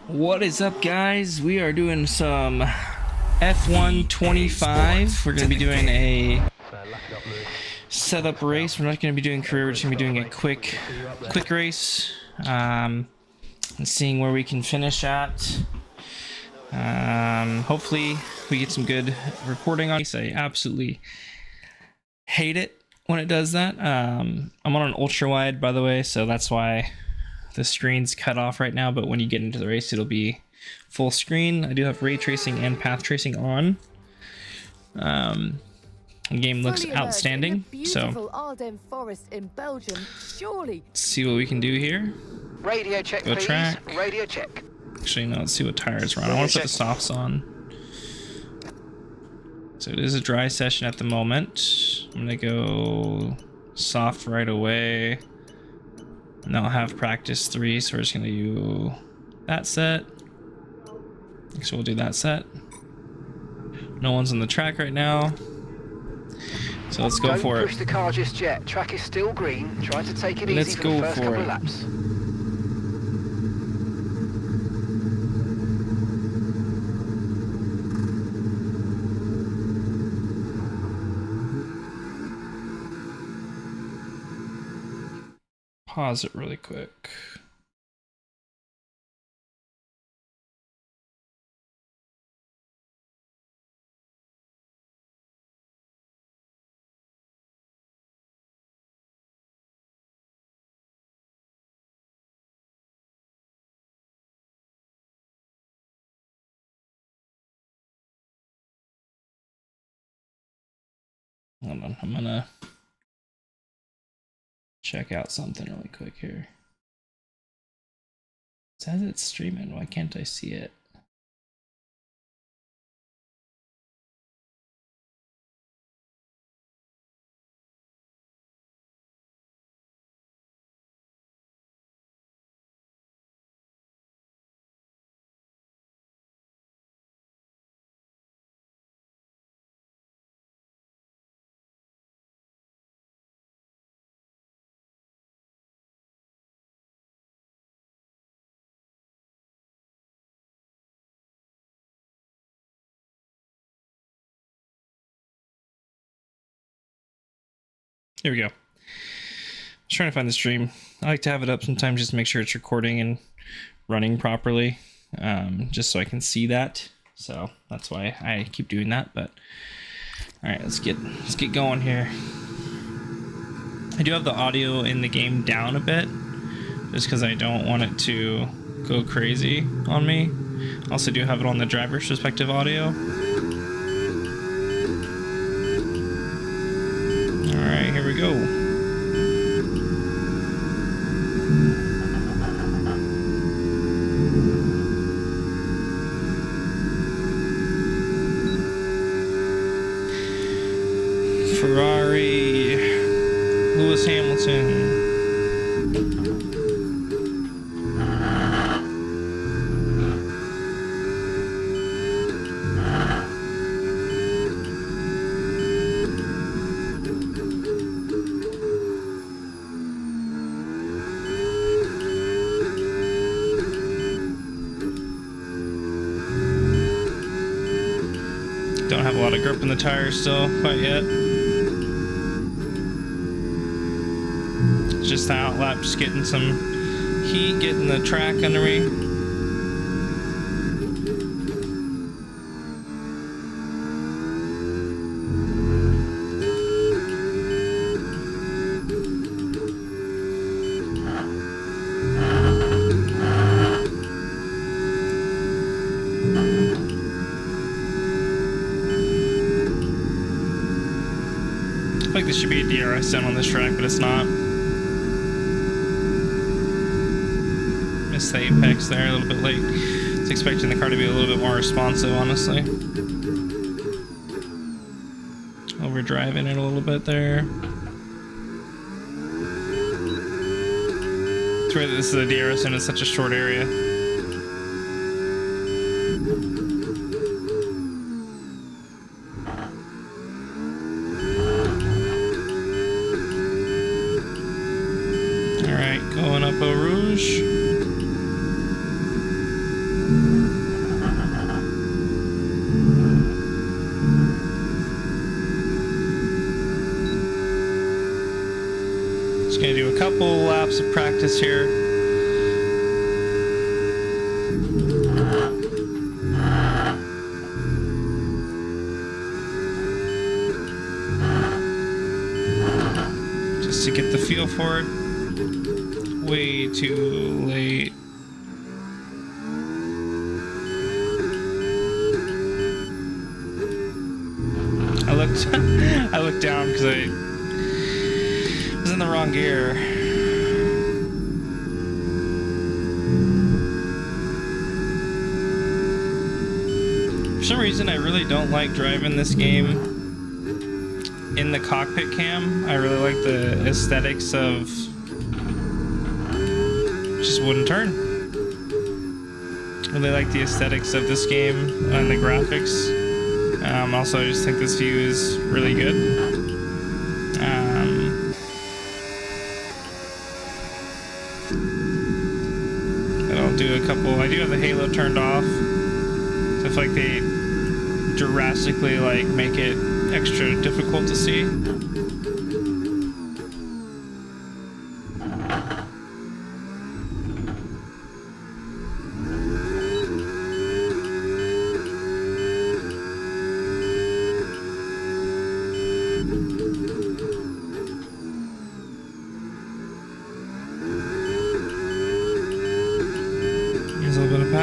What is up, guys? We are doing some F1 25. We're going to be doing a setup race. We're not going to be doing career. We're just going to be doing a quick race and seeing where we can finish at. Hopefully we get some good recording on. I absolutely hate it when it does that. I'm on an ultra wide, by the way, so that's why the screen's cut off right now, but when you get into the race it'll be full screen. I do have ray tracing and path tracing on. The game looks outstanding, so let's see what we can do here. Radio check, go please. Track. Radio check. Actually, no, let's see what tires we're on. I want to put the softs on. So it is a dry session at the moment. I'm gonna go soft right away. And I'll have practice 3, so we're just gonna do that set. So we'll do that set. No one's on the track right now, so let's go for it. Don't push the car just yet. Track is still green. Try to take it easy for the first couple of laps. Pause it really quick. Hold on, I'm gonna check out something really quick here. It says it's streaming. Why can't I see it? Here we go. I was trying to find the stream. I like to have it up sometimes just to make sure it's recording and running properly, just so I can see that. So that's why I keep doing that. But all right, let's get going here. I do have the audio in the game down a bit, just because I don't want it to go crazy on me. Also do have it on the driver's perspective audio. Alright, here we go. Ferrari, Lewis Hamilton. Don't have a lot of grip in the tires still quite yet. It's just the outlap, just getting some heat, getting the track under me. I feel like this should be a DRS zone on this track, but it's not. Missed the apex there a little bit late. I was expecting the car to be a little bit more responsive, honestly. Overdriving it a little bit there. It's weird that this is a DRS zone in such a short area. Alright, going up Eau Rouge. couple laps of practice here. Just to get the feel for it. Way too late. I looked down because I was in the wrong gear. For some reason, I really don't like driving this game in the cockpit cam. I really like the aesthetics of just wouldn't turn. Really like the aesthetics of this game and the graphics. Also, I just think this view is really good. I'll do a couple. I do have the halo turned off, so I feel like they drastically make it extra difficult to see.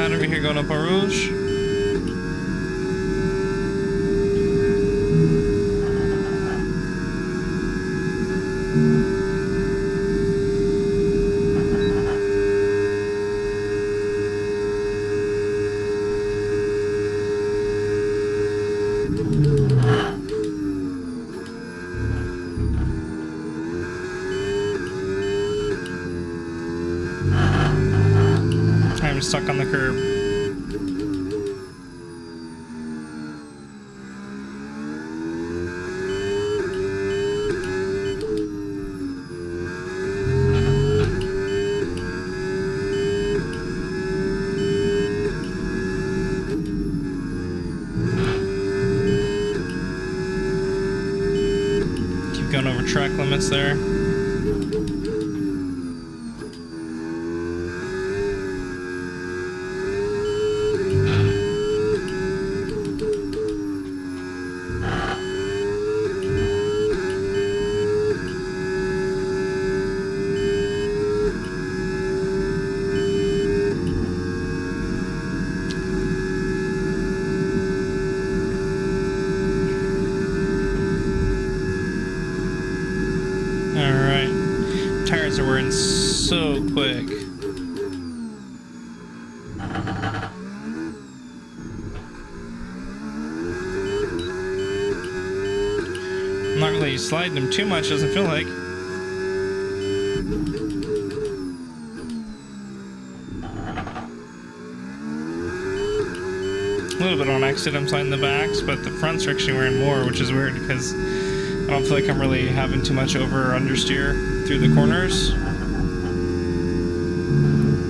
Over here going up a rouge. I'm stuck on the curb. Keep going over track limits there. Tires are wearing so quick. I'm not really sliding them too much, doesn't feel like. A little bit on exit, I'm sliding the backs, but the fronts are actually wearing more, which is weird because I don't feel like I'm really having too much over or understeer through the corners.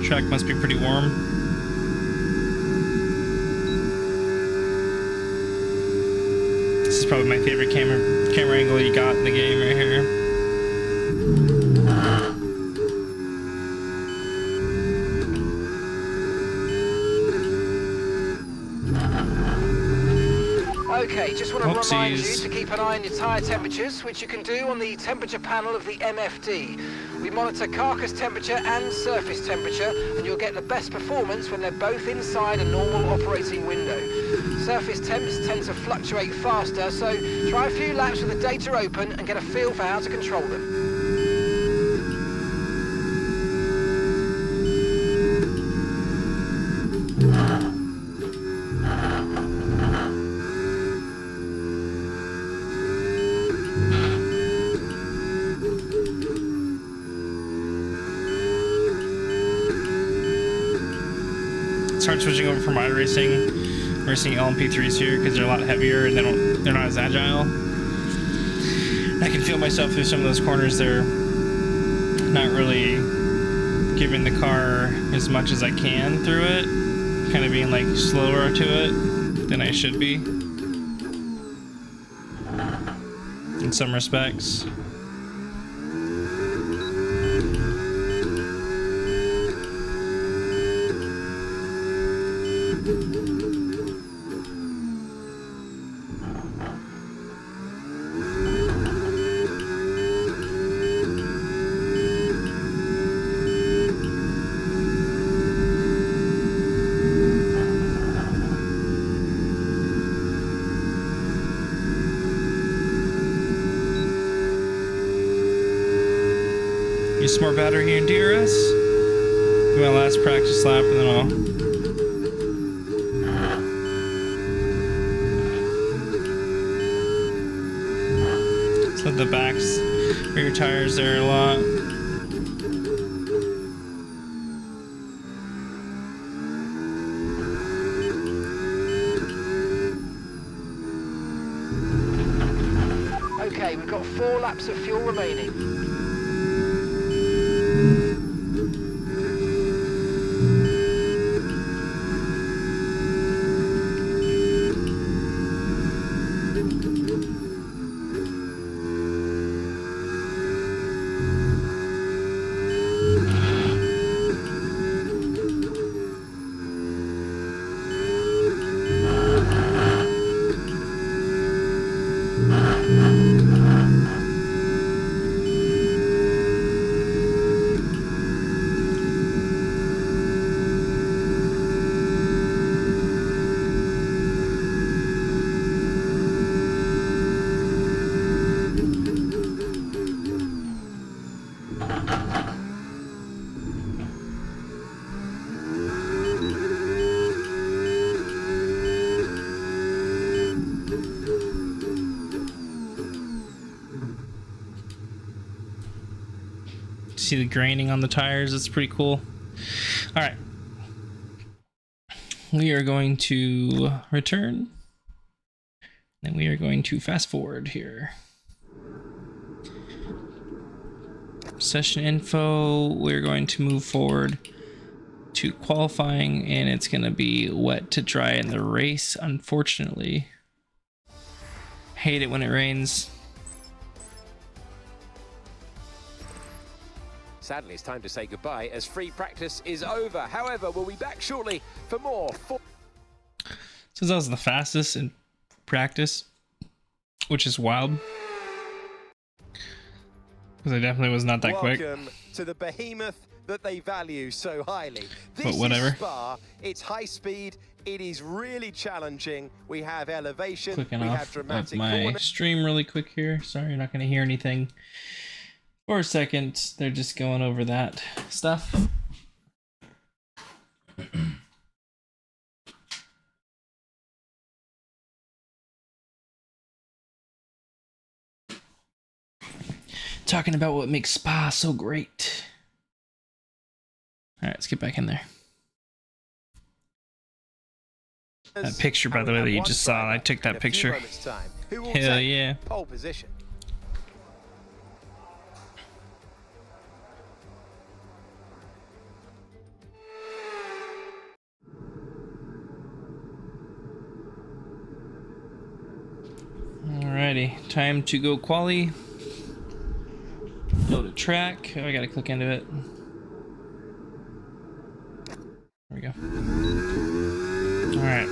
Track must be pretty warm. This is probably my favorite camera angle you got in the game right here. Okay, just want to remind you to keep an eye on your tyre temperatures, which you can do on the temperature panel of the MFD. We monitor carcass temperature and surface temperature, and you'll get the best performance when they're both inside a normal operating window. Surface temps tend to fluctuate faster, so try a few laps with the data open and get a feel for how to control them. Start switching over from iRacing, racing LMP3s here because they're a lot heavier and they're not as agile. I can feel myself through some of those corners. They're not really giving the car as much as I can through it, kind of being slower to it than I should be in some respects. Use some more battery here in DRS. Do my last practice lap and then I'll... Let the backs rear tires there a lot. Okay, we've got 4 laps of fuel remaining. See the graining on the tires, it's pretty cool. All right, we are going to return, and we are going to fast forward here. Session info, we're going to move forward to qualifying, and it's going to be wet to dry in the race, unfortunately. Hate it when it rains. Sadly, it's time to say goodbye as free practice is over. However, we'll be back shortly for more. Since I was the fastest in practice, which is wild, because I definitely was not that quick. Welcome to the behemoth that they value so highly. This But whatever. Is Spa. It's high speed. It is really challenging. We have elevation. Clicking we off have dramatic my corners. stream really quick here. Sorry, you're not going to hear anything for a second. They're just going over that stuff. Talking about what makes Spa so great. All right, let's get back in there. That picture, by the way, that you just saw, I took that picture. Hell yeah. Pole position. Alrighty, time to go quali. Go to track. Oh, I gotta click into it. There we go. Alright.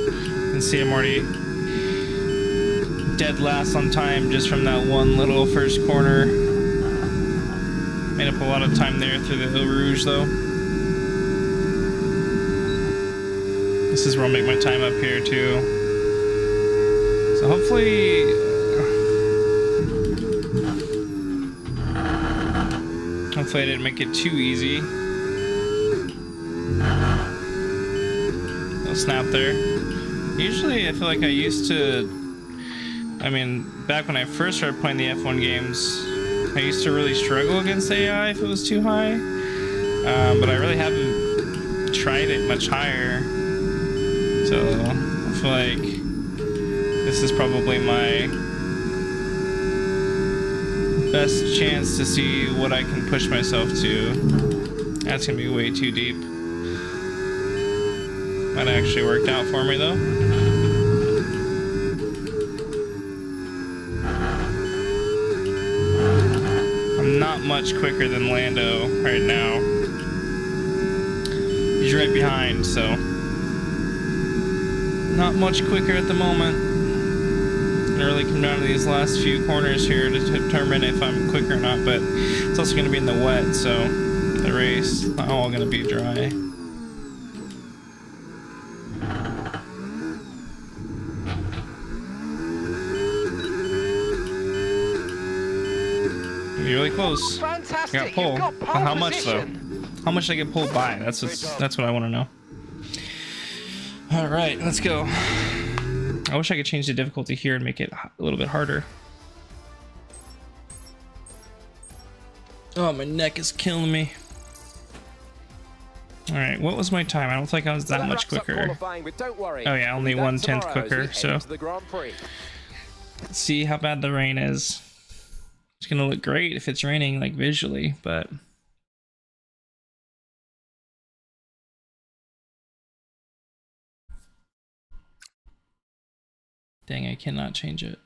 You can see I'm already dead last on time just from that one little first corner. Made up a lot of time there through the Eau Rouge though. This is where I'll make my time up here too. So hopefully I didn't make it too easy. No snap there. Usually I feel like I used to, I mean, back when I first started playing the F1 games, I used to really struggle against AI if it was too high. But I really haven't tried it much higher. So I feel like this is probably my best chance to see what I can push myself to. That's gonna be way too deep. Might actually worked out for me though. not much quicker than Lando right now. He's right behind, so not much quicker at the moment. Gonna really come down to these last few corners here to determine if I'm quick or not, but it's also gonna be in the wet, so the race not all gonna be dry. You're really close. Fantastic. Got pole. You've got pole How much position. though? How much did I get pulled by? That's what I want to know. All right, let's go. I wish I could change the difficulty here and make it a little bit harder. Oh, my neck is killing me. All right, what was my time? I don't think I was that much quicker. Oh yeah, only 1/10 quicker. So let's see how bad the rain is. It's gonna look great if it's raining, like visually, but dang, I cannot change it.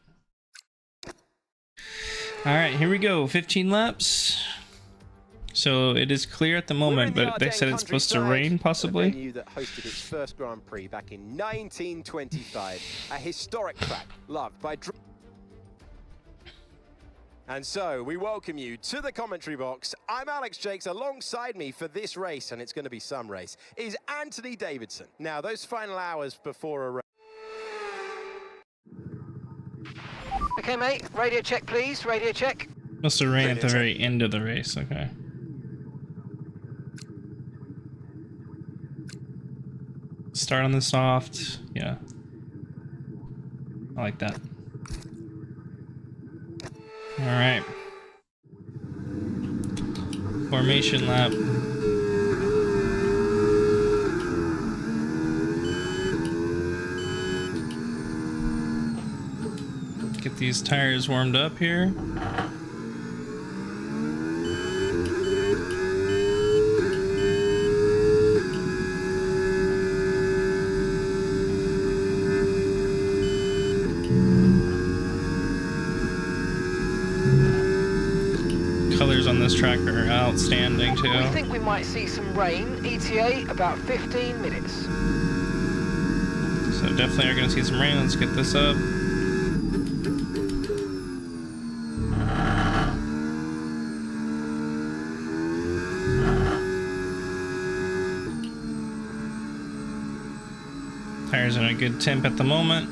All right, here we go. 15 laps. So it is clear at the moment, but they said it's supposed to rain possibly. A venue that hosted its first Grand Prix back in 1925, a historic track loved by. And so we welcome you to the commentary box. I'm Alex Jakes. Alongside me for this race, and it's going to be some race, is Anthony Davidson. Now, those final hours before a race. Okay, mate. Radio check, please. Radio check. Must have rained at the very end of the race. Okay. Start on the soft. Yeah. I like that. All right. Formation lap. Get these tires warmed up here. Colors on this track are outstanding too. We think we might see some rain. ETA about 15 minutes. So definitely are going to see some rain. Let's get this up. Tires in a good temp at the moment.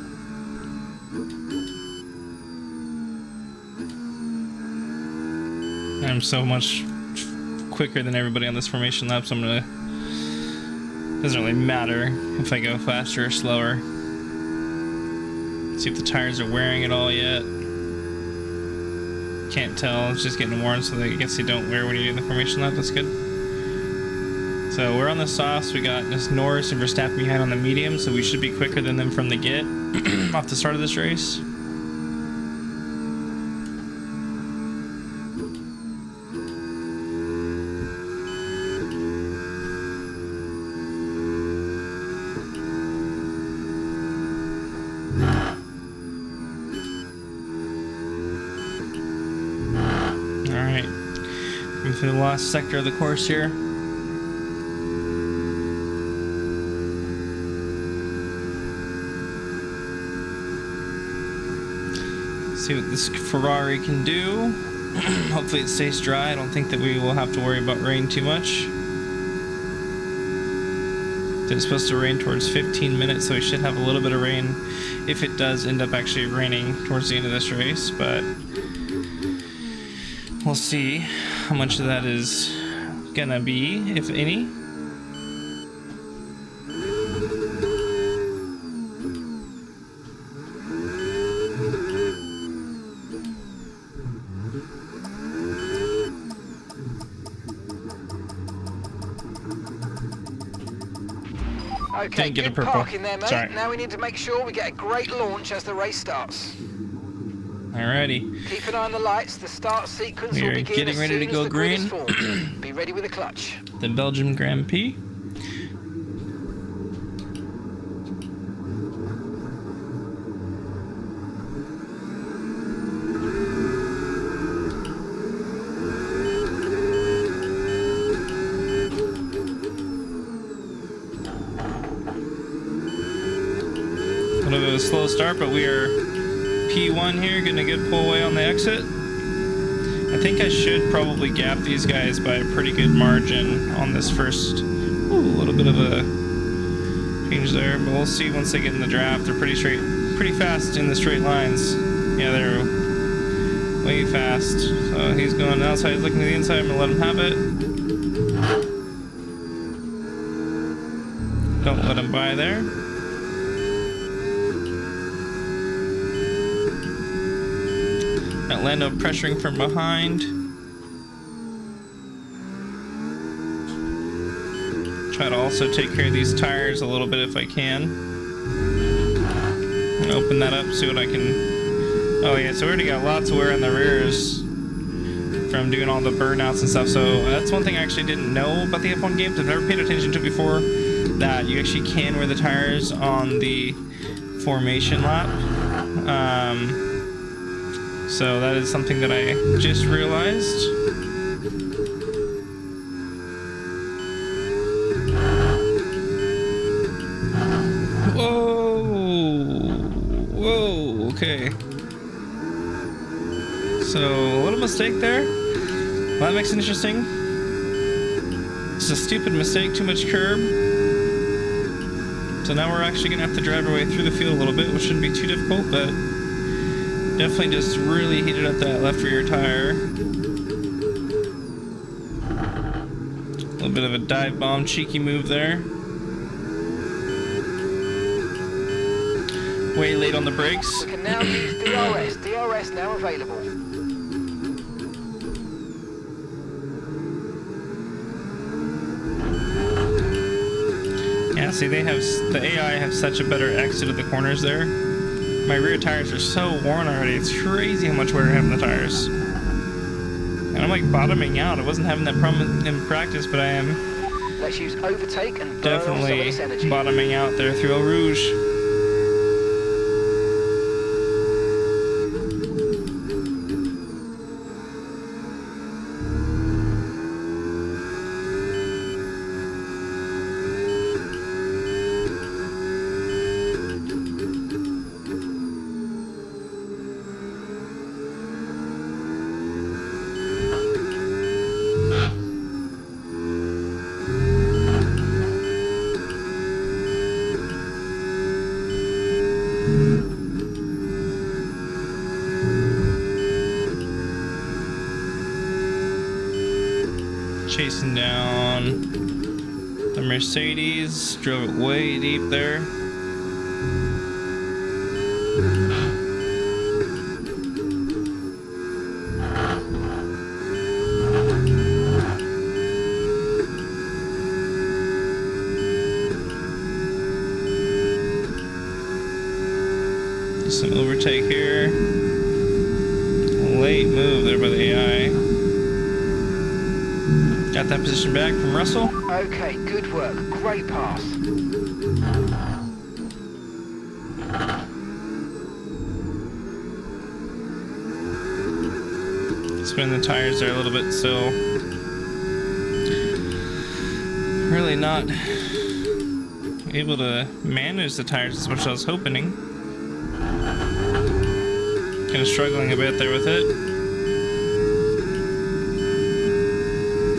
I'm so much quicker than everybody on this formation lap, so I'm gonna. Doesn't really matter if I go faster or slower. See if the tires are wearing at all yet. Can't tell. It's just getting worn, so I guess they don't wear when you do the formation lap. That's good. So we're on the softs. We got just Norris and Verstappen behind on the medium, so we should be quicker than them from the get off the start of this race. Alright, moving through the last sector of the course here. See what this Ferrari can do. Hopefully it stays dry. I don't think that we will have to worry about rain too much. It's supposed to rain towards 15 minutes, so we should have a little bit of rain if it does end up actually raining towards the end of this race, but we'll see how much of that is gonna be, if any. Okay, Didn't get a good purple. parking there, mate. Sorry. Now we need to make sure we get a great launch as the race starts. Alrighty. Keep an eye on the lights. The start sequence We will are begin getting as ready soon to go as the grid is green. formed. Be ready with the clutch. The Belgium Grand Prix. little bit of a slow start, but we are P1 here, getting a good pull away on the exit. I think I should probably gap these guys by a pretty good margin on this first. Ooh, a little bit of a change there, but we'll see once they get in the draft. They're pretty fast in the straight lines. Yeah, they're way fast. So he's going outside, he's looking to the inside. I'm gonna let him have it. Don't let him by there. Lando pressuring from behind. Try to also take care of these tires a little bit if I can. Open that up, see what I can. Oh yeah, so we already got lots of wear on the rears from doing all the burnouts and stuff. So that's one thing I actually didn't know about the F1 games. I've never paid attention to before, that you actually can wear the tires on the formation lap. So that is something that I just realized. Whoa, okay. So a little mistake there. Well, that makes it interesting. It's a stupid mistake, too much curb. So now we're actually gonna have to drive our way through the field a little bit, which shouldn't be too difficult, but definitely just really heated up that left rear tire. A little bit of a dive bomb, cheeky move there. Way late on the brakes. We can now use DRS. DRS now available. Yeah, see, the AI have such a better exit of the corners there. My rear tires are so worn already. It's crazy how much wear I have in the tires. And I'm like bottoming out. I wasn't having that problem in practice, but I am. Let's use overtake and burn off some of Definitely this energy. bottoming out there through Eau Rouge. Chasing down the Mercedes, drove it way deep there. Some overtake here. Late move there by the AI. Got that position back from Russell. Okay, good work. Great pass. Spin the tires there a little bit still. Really not able to manage the tires as much as I was hoping. Kind of struggling a bit there with it.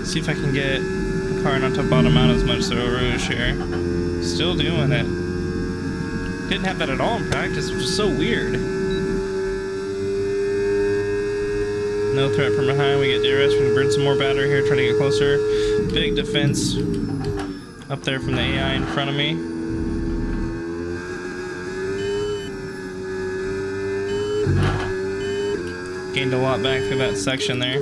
See if I can get the car not to bottom out as much as Eau Rouge here. Still doing it. Didn't have that at all in practice, which is so weird. No threat from behind. We get DRS. We can burn some more battery here. Try to get closer. Big defense up there from the AI in front of me. Gained a lot back through that section there.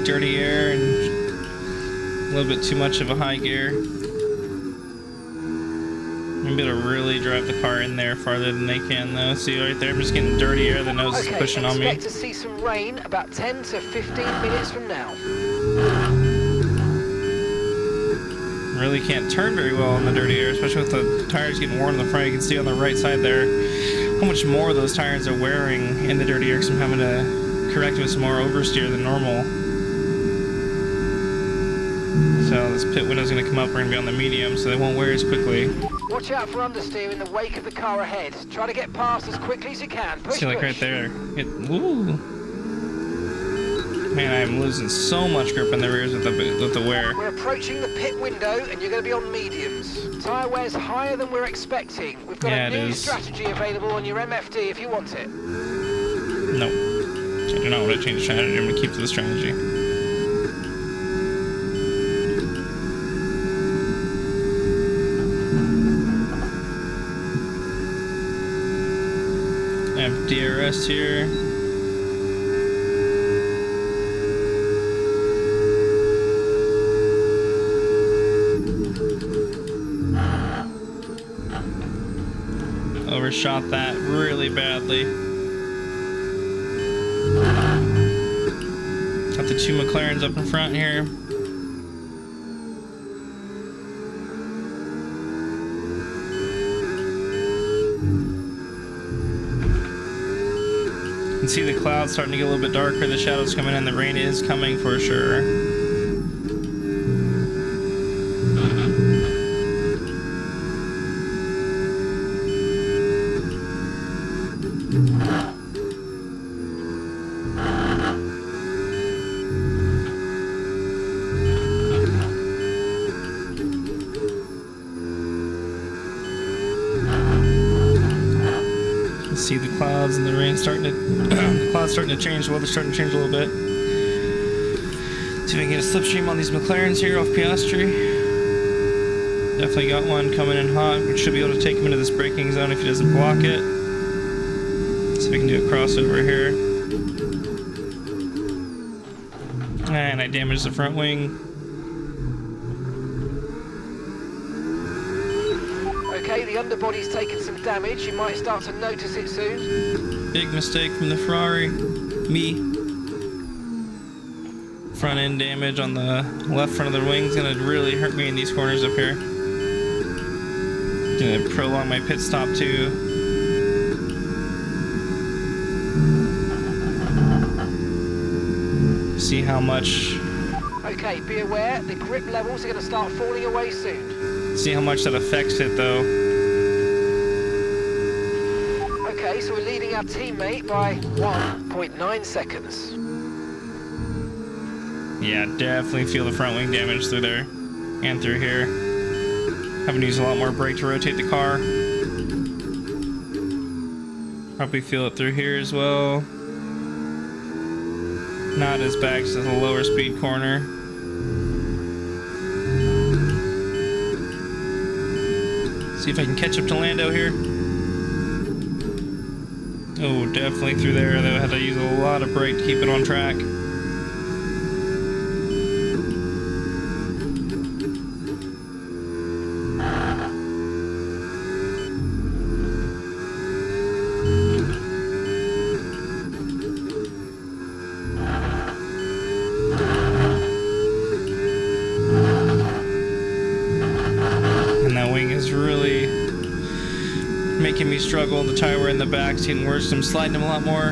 Dirty air and a little bit too much of a high gear. I'm gonna really drive the car in there farther than they can though. See right there, I'm just getting dirty air, the nose is pushing on me. Expect to see some rain about 10 to 15 minutes from now. really can't turn very well in the dirty air, especially with the tires getting worn on the front. You can see on the right side there how much more those tires are wearing in the dirty air because I'm having to correct with some more oversteer than normal. So this pit window's going to come up. We're going to be on the medium, so they won't wear as quickly. Watch out for understeer in the wake of the car ahead. Try to get past as quickly as you can. Push, See, like right there. Ooh. Man, I'm losing so much grip in the rears with the wear. We're approaching the pit window, and you're going to be on mediums. Tyre wear's higher than we're expecting. We've got a new strategy available on your MFD if you want it. Nope. I do not want to change strategy. I'm going to keep to the strategy. I have DRS here. Overshot that really badly. Got the two McLarens up in front here. You can see the clouds starting to get a little bit darker, the shadows coming in, the rain is coming for sure. See the clouds and the rain starting to the clouds starting to change, the weather's starting to change a little bit. See if I can get a slipstream on these McLarens here off Piastri. Definitely got one coming in hot. We should be able to take him into this braking zone if he doesn't block it. See if we can do a crossover here. And I damaged the front wing. Okay, the underbody's taken some damage. You might start to notice it soon. Big mistake from the Ferrari. Me. Front end damage on the left front of the wing's gonna really hurt me in these corners up here. Gonna prolong my pit stop too. See how much. Okay, be aware, the grip levels are going to start falling away soon. See how much that affects it though. Okay, so we're leading our teammate by 1.9 seconds. Yeah, definitely feel the front wing damage through there and through here. Having to use a lot more brake to rotate the car. Probably feel it through here as well. Not as bad as a lower speed corner. See if I can catch up to Lando here. Oh, definitely through there. Though I had to use a lot of brake to keep it on track. Making me struggle. The tire wear in the back's getting worse. I'm sliding them a lot more.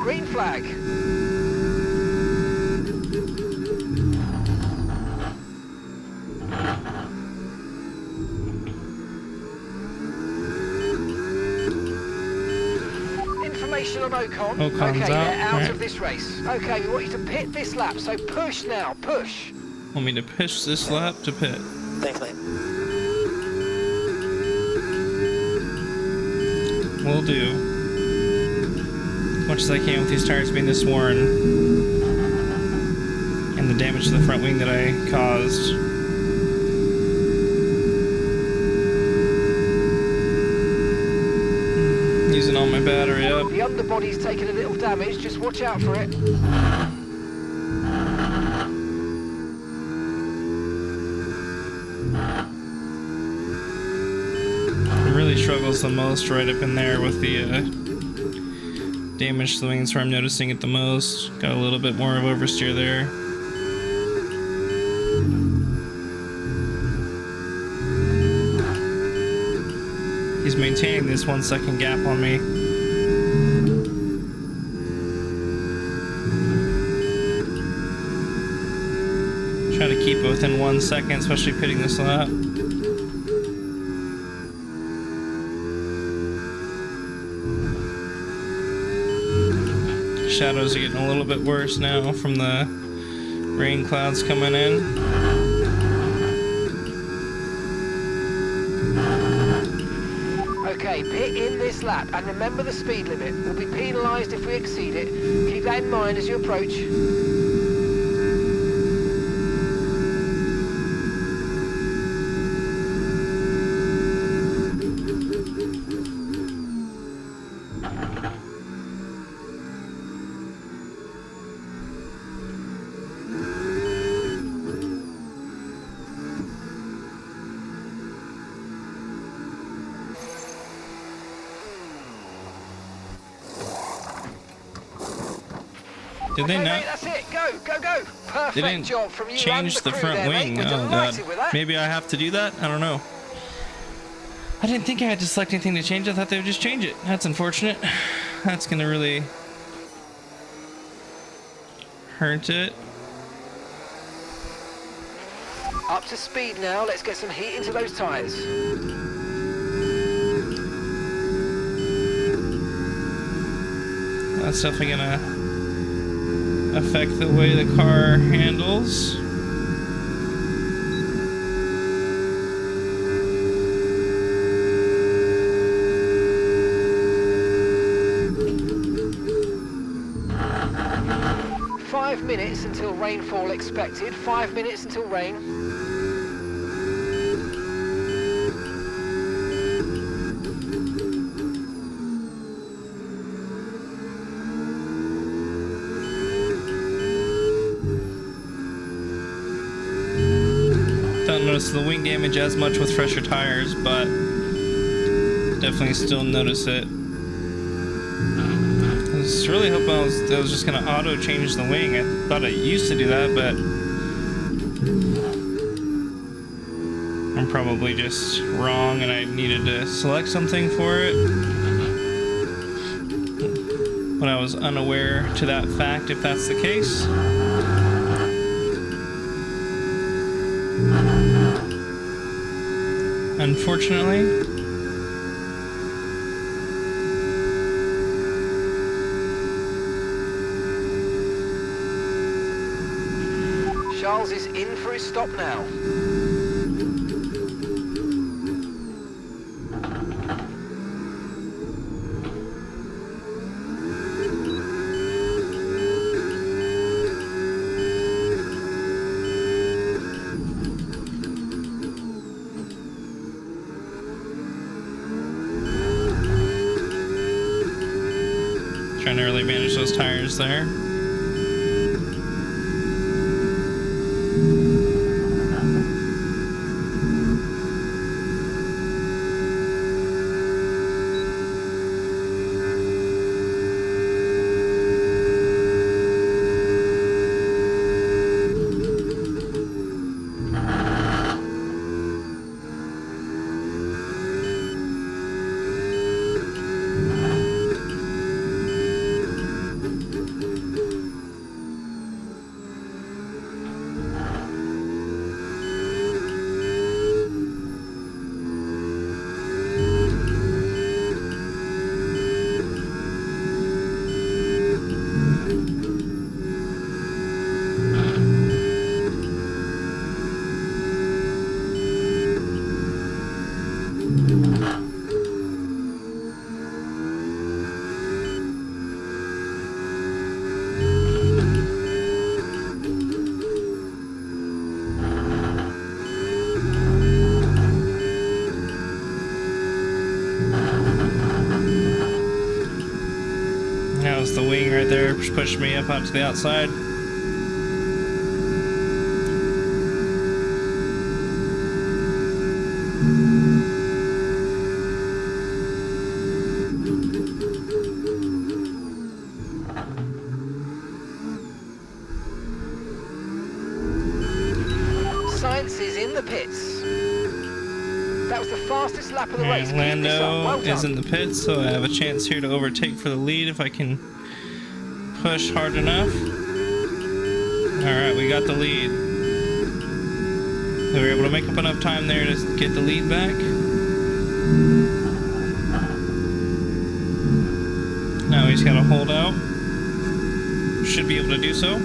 Green flag. Information on Ocon. Ocon's okay, they're out right of this race. Okay, we want you to pit this lap, so push now, push. Want me to push this lap to pit? Thanks, mate. Will do. As much as I can with these tires being this worn. And the damage to the front wing that I caused. Using all my battery up. The underbody's taken a little damage, just watch out for it. Really struggles the most right up in there with the damage to the wings where I'm noticing it the most. Got a little bit more of oversteer there. He's maintaining this 1 second gap on me. Trying to keep it within 1 second, especially pitting this lap. Shadows are getting a little bit worse now from the rain clouds coming in. Okay, pit in this lap, and remember the speed limit. We'll be penalised if we exceed it. Keep that in mind as you approach. Did they Okay, not? mate, that's it. Go, go, go. Perfect They didn't job from you change and the crew front there, wing. mate. We're Oh god. delighted with that. Maybe I have to do that? I don't know. I didn't think I had to select anything to change. I thought they would just change it. That's unfortunate. That's gonna really hurt it. Up to speed now. Let's get some heat into those tyres. That's definitely gonna affect the way the car handles. Five minutes until rainfall expected. 5 minutes until rain. Don't notice the wing damage as much with fresher tires, but definitely still notice it. I was really hoping I was just gonna auto change the wing. I thought it used to do that, but I'm probably just wrong and I needed to select something for it. But I was unaware to that fact, if that's the case. Unfortunately. Charles is in for his stop now. Trying to really manage those tires there. That was the wing right there, just pushed me up out to the outside. pits. That was the fastest lap of the race. Keep this up. Lando Well is done. in the pits, so I have a chance here to overtake for the lead if I can push hard enough. Alright, we got the lead. We were able to make up enough time there to get the lead back. Now he's got to hold out. Should be able to do so.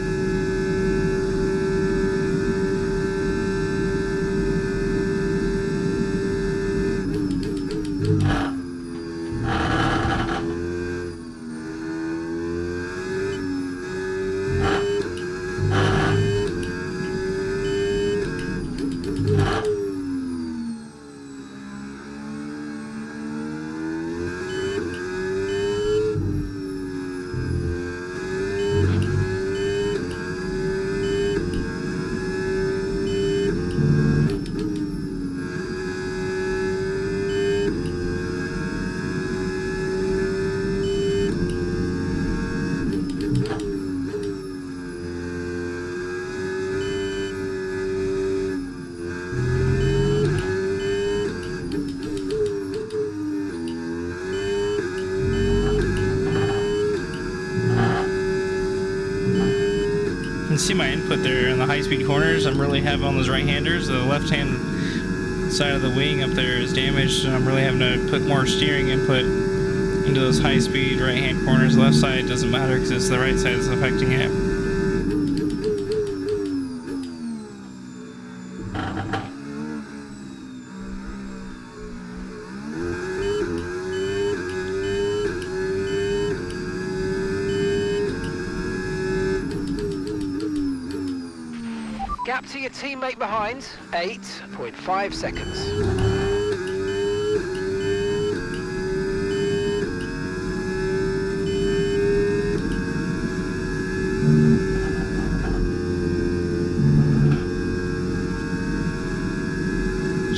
You can see my input there in the high-speed corners. I'm really heavy on those right-handers. The left-hand side of the wing up there is damaged, and I'm really having to put more steering input into those high-speed right-hand corners. The left side doesn't matter because it's the right side that's affecting it. Gap to your teammate behind, 8.5 seconds.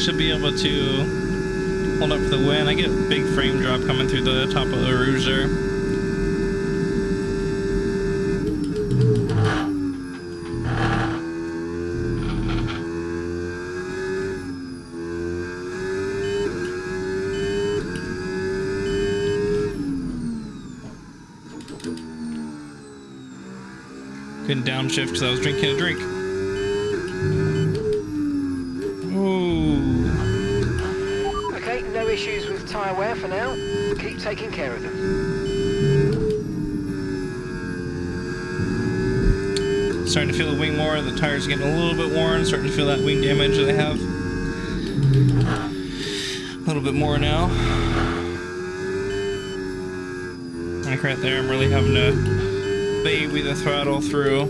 Should be able to hold up for the win. I get a big frame drop coming through the top of the Rouge there. Couldn't downshift because I was drinking a drink. Ooh. Okay, no issues with tyre wear for now. Keep taking care of them. Starting to feel the wing more. The tire's getting a little bit worn. Starting to feel that wing damage that I have. A little bit more now. Like right there, I'm really having to baby the throttle through.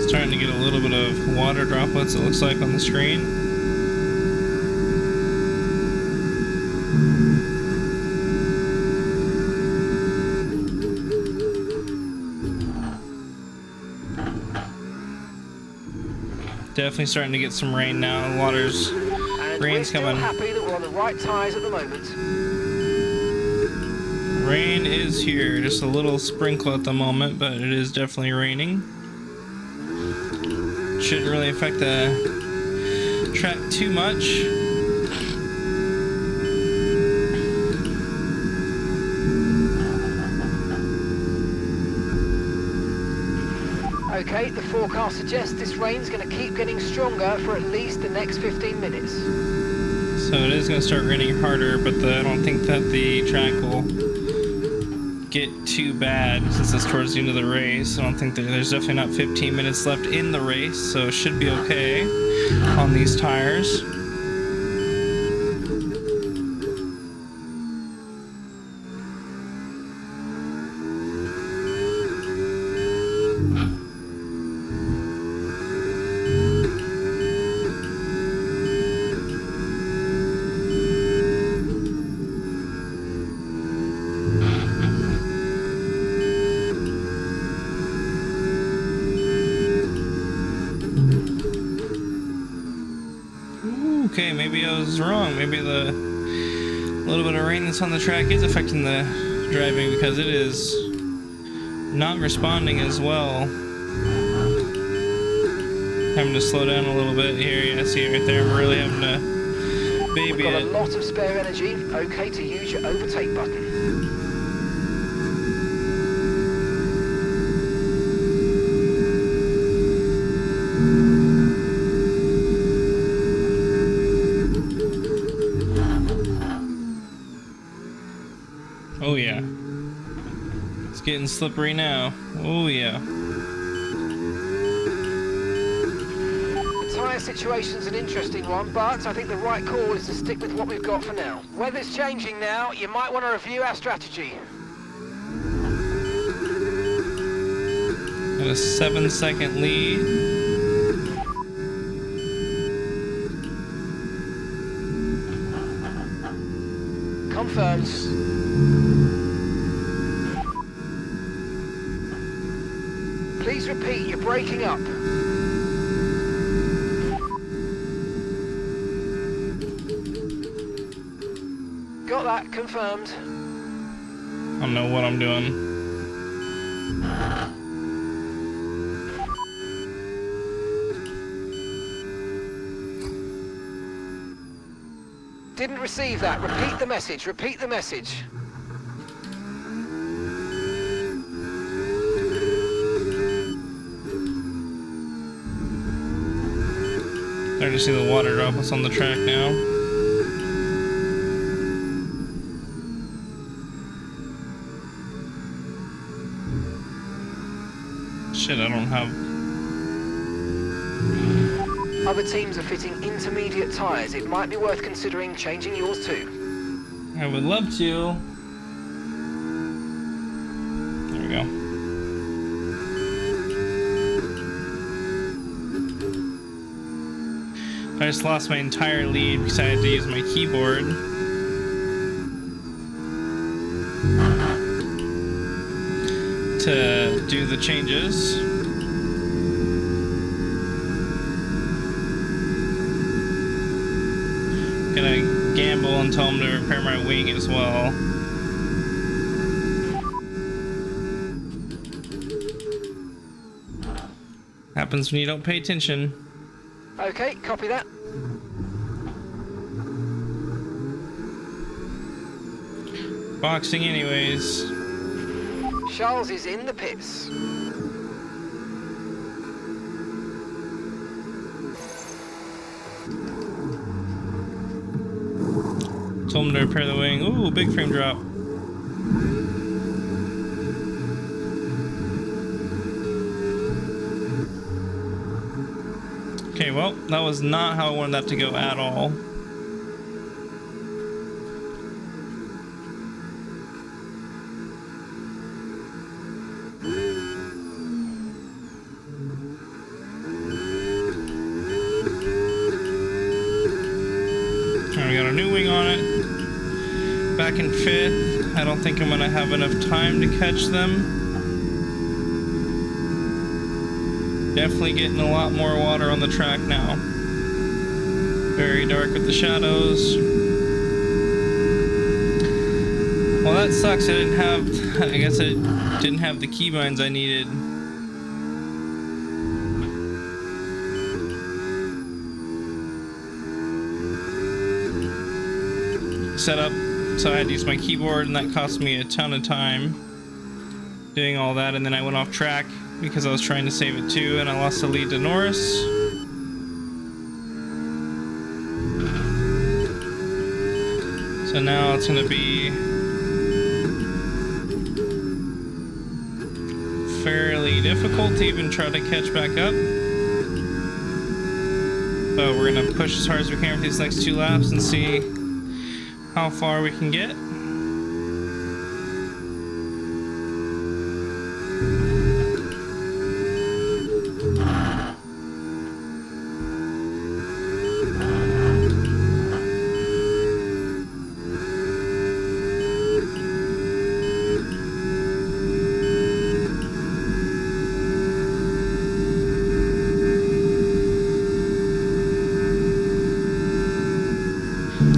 Starting to get a little bit of water droplets, it looks like, on the screen. Definitely starting to get some rain now. The water's rain's coming. We're still happy that we're on the right tyres at the moment. Rain is here. Just a little sprinkle at the moment, but it is definitely raining. Shouldn't really affect the track too much. Okay, the forecast suggests this rain's going to keep getting stronger for at least the next 15 minutes. So it is going to start raining harder, but I don't think that the track will get too bad since it's towards the end of the race. I don't think that there's definitely not 15 minutes left in the race, so it should be okay on these tires. Okay, maybe I was wrong. Maybe the little bit of rain that's on the track is affecting the driving because it is not responding as well. Having to slow down a little bit here. Yeah, see it right there. I'm really having to baby We've got it. a lot of spare energy. Okay to use your overtake button. Oh yeah. It's getting slippery now. Oh yeah. The tyre situation's an interesting one, but I think the right call is to stick with what we've got for now. Weather's changing now. You might want to review our strategy. Got a 7-second lead. Confirmed. Please repeat, you're breaking up. Got that, confirmed. I don't know what I'm doing. Didn't receive that. Repeat the message, repeat the message. Starting to see the water droplets on the track now. Shit, I don't have... Other teams are fitting intermediate tyres. It might be worth considering changing yours too. I would love to. There we go. I just lost my entire lead because I had to use my keyboard. To do the changes. Gonna gamble and tell him to repair my wing as well. Happens when you don't pay attention. Okay, copy that. Boxing anyways. Charles is in the pits. Told him to repair the wing. Ooh, big frame drop. Okay, well, that was not how I wanted that to go at all. Alright, we got a new wing on it. Back in 5th. I don't think I'm gonna have enough time to catch them. Definitely getting a lot more water on the track now. Very dark with the shadows. Well, that sucks. I guess I didn't have the keybinds I needed. Set up, so I had to use my keyboard, and that cost me a ton of time doing all that, and then I went off track because I was trying to save it too, and I lost the lead to Norris. So now it's going to be fairly difficult to even try to catch back up. But we're going to push as hard as we can for these next 2 laps and see how far we can get.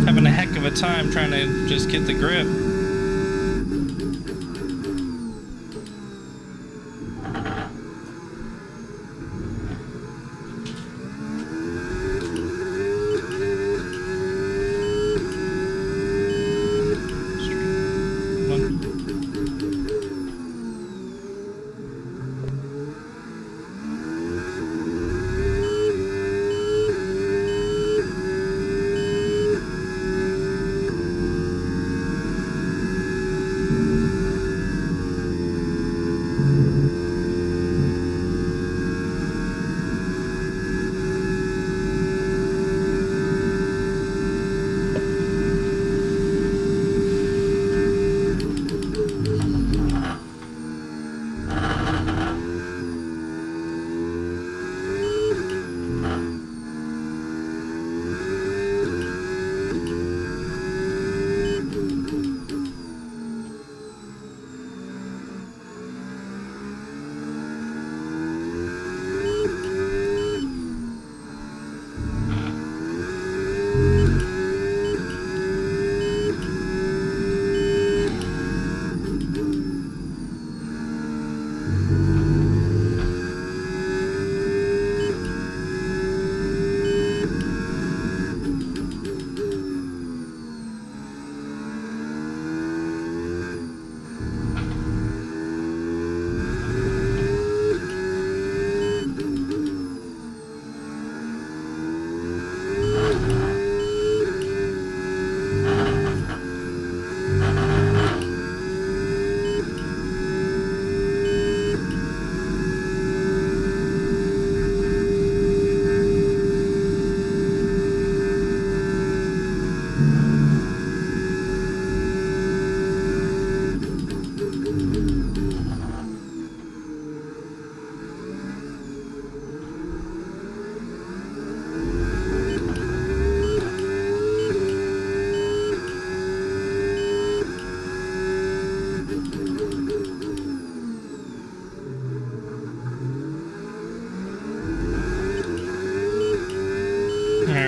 Having a heck of of a time trying to just get the grip.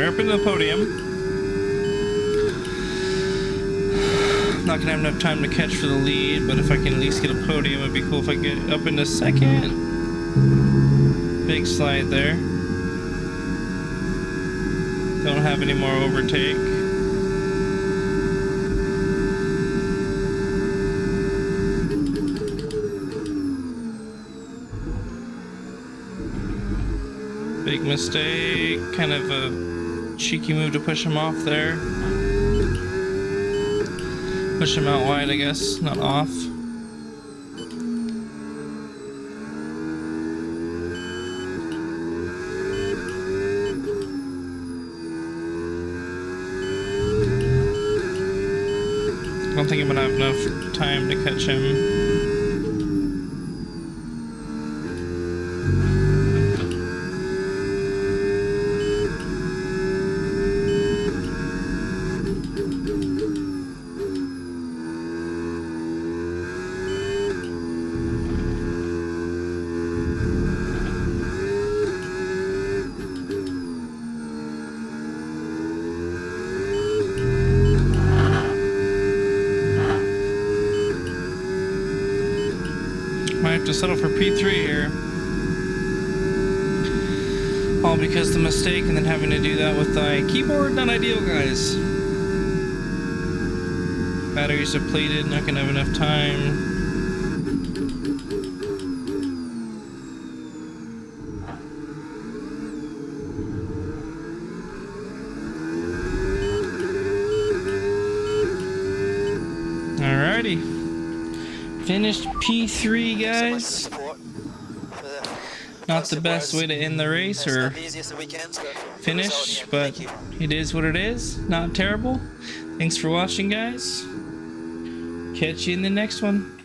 Up into the podium. Not gonna have enough time to catch for the lead, but if I can at least get a podium, it'd be cool if I get up into second. Big slide there. Don't have any more overtake. Big mistake, kind of a cheeky move to push him off there. Push him out wide, I guess, not off. I don't think I'm gonna have enough time to catch him. Might have to settle for P3 here. All because of the mistake and then having to do that with the keyboard. Not ideal, guys. Batteries depleted, not gonna have enough time. Alrighty. Finished P3, guys. Not the best way to end the race or finish, but it is what it is. Not terrible. Thanks for watching, guys. Catch you in the next one.